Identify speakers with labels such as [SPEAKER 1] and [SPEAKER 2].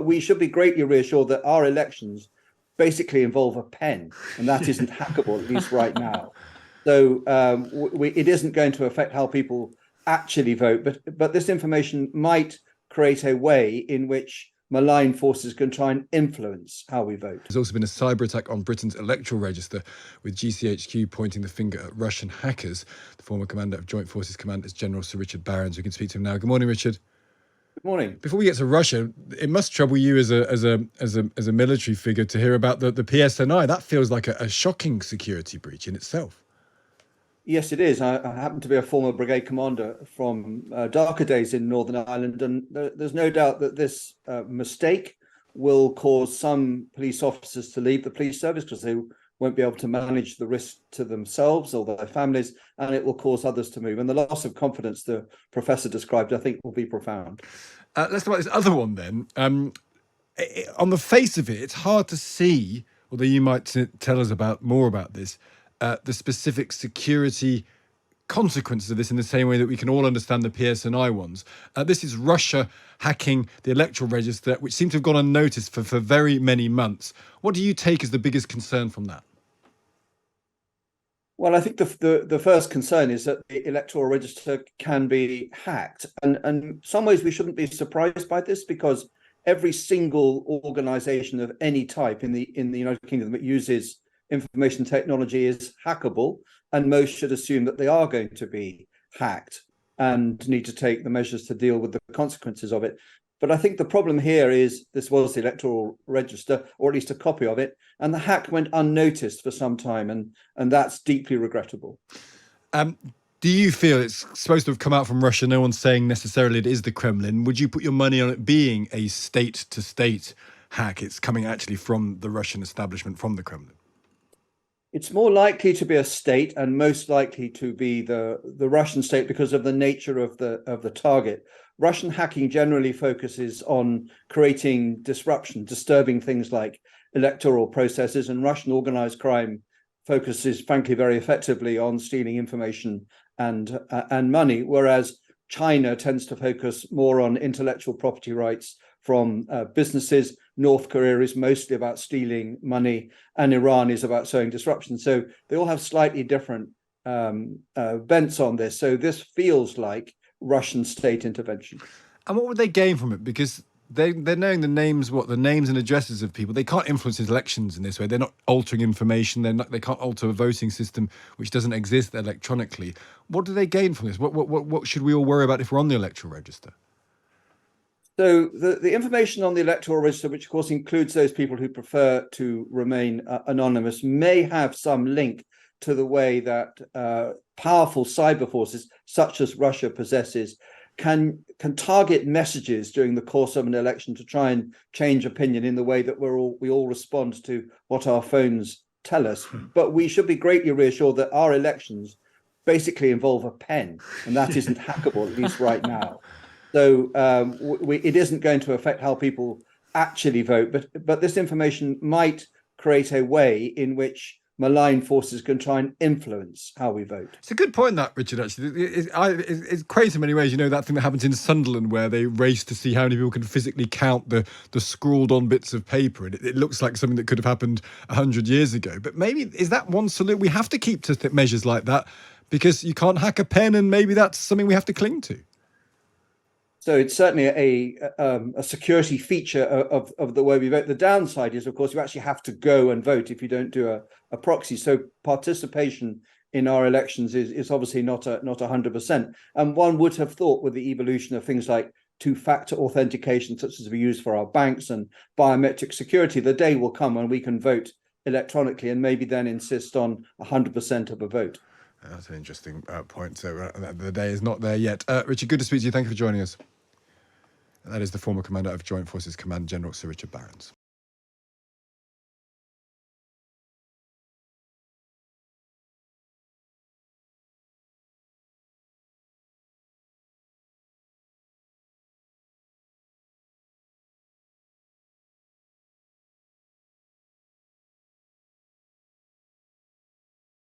[SPEAKER 1] we should be greatly reassured that our elections basically involve a pen, and that isn't hackable, at least right now. So it isn't going to affect how people actually vote, but this information might create a way in which malign forces can try and influence how we vote.
[SPEAKER 2] There's also been a cyber attack on Britain's electoral register, with GCHQ pointing the finger at Russian hackers. The former commander of Joint Forces Command is General Sir Richard Barrons. We can speak to him now. Good morning, Richard.
[SPEAKER 1] Good morning.
[SPEAKER 2] Before we get to Russia, it must trouble you as a military figure to hear about the PSNI. That feels like a shocking security breach in itself.
[SPEAKER 1] Yes, it is. I happen to be a former brigade commander from darker days in Northern Ireland, and there's no doubt that this mistake will cause some police officers to leave the police service because they won't be able to manage the risk to themselves or their families, and it will cause others to move. And the loss of confidence the professor described, I think, will be profound.
[SPEAKER 2] Let's talk about this other one then. On the face of it, it's hard to see, although you might tell us more about this, the specific security consequences of this in the same way that we can all understand the PSNI ones. This is Russia hacking the electoral register, which seemed to have gone unnoticed for very many months. What do you take as the biggest concern from that?
[SPEAKER 1] Well, I think the first concern is that the electoral register can be hacked. And in some ways, we shouldn't be surprised by this, because every single organization of any type in the United Kingdom that uses information technology is hackable, and most should assume that they are going to be hacked and need to take the measures to deal with the consequences of it. But I think the problem here is this was the electoral register, or at least a copy of it, and the hack went unnoticed for some time, and that's deeply regrettable.
[SPEAKER 2] Do you feel it's supposed to have come out from Russia? No one's saying necessarily it is the Kremlin. Would you put your money on it being a state-to-state hack? It's coming actually from the Russian establishment, from the Kremlin.
[SPEAKER 1] It's more likely to be a state, and most likely to be the Russian state because of the nature of the target. Russian hacking generally focuses on creating disruption, disturbing things like electoral processes, and Russian organized crime focuses, frankly, very effectively on stealing information and money, whereas China tends to focus more on intellectual property rights from businesses. North Korea is mostly about stealing money, and Iran is about sowing disruption. So they all have slightly different bents on this. So this feels like Russian state intervention.
[SPEAKER 2] And what would they gain from it? Because they're knowing the names and addresses of people. They can't influence elections in this way. They're not altering information. They can't alter a voting system which doesn't exist electronically. What do they gain from this? What should we all worry about if we're on the electoral register?
[SPEAKER 1] So the information on the electoral register, which of course includes those people who prefer to remain anonymous, may have some link to the way that powerful cyber forces, such as Russia possesses, can target messages during the course of an election to try and change opinion in the way that we all respond to what our phones tell us. But we should be greatly reassured that our elections basically involve a pen, and that isn't hackable, at least right now. So it isn't going to affect how people actually vote, but this information might create a way in which malign forces can try and influence how we vote.
[SPEAKER 2] It's a good point, that, Richard, actually. It's crazy in many ways. You know, that thing that happens in Sunderland where they race to see how many people can physically count the scrawled on bits of paper. And it looks like something that could have happened 100 years ago. But maybe, is that one solution? We have to keep to measures like that because you can't hack a pen, and maybe that's something we have to cling to.
[SPEAKER 1] So it's certainly a security feature of the way we vote. The downside is, of course, you actually have to go and vote if you don't do a proxy. So participation in our elections is obviously not 100%. And one would have thought, with the evolution of things like two-factor authentication, such as we use for our banks, and biometric security, the day will come when we can vote electronically, and maybe then insist on 100% of a vote.
[SPEAKER 2] That's an interesting point. So the day is not there yet. Richard, good to speak to you. Thank you for joining us. That is the former commander of Joint Forces Command, General Sir Richard Barrons.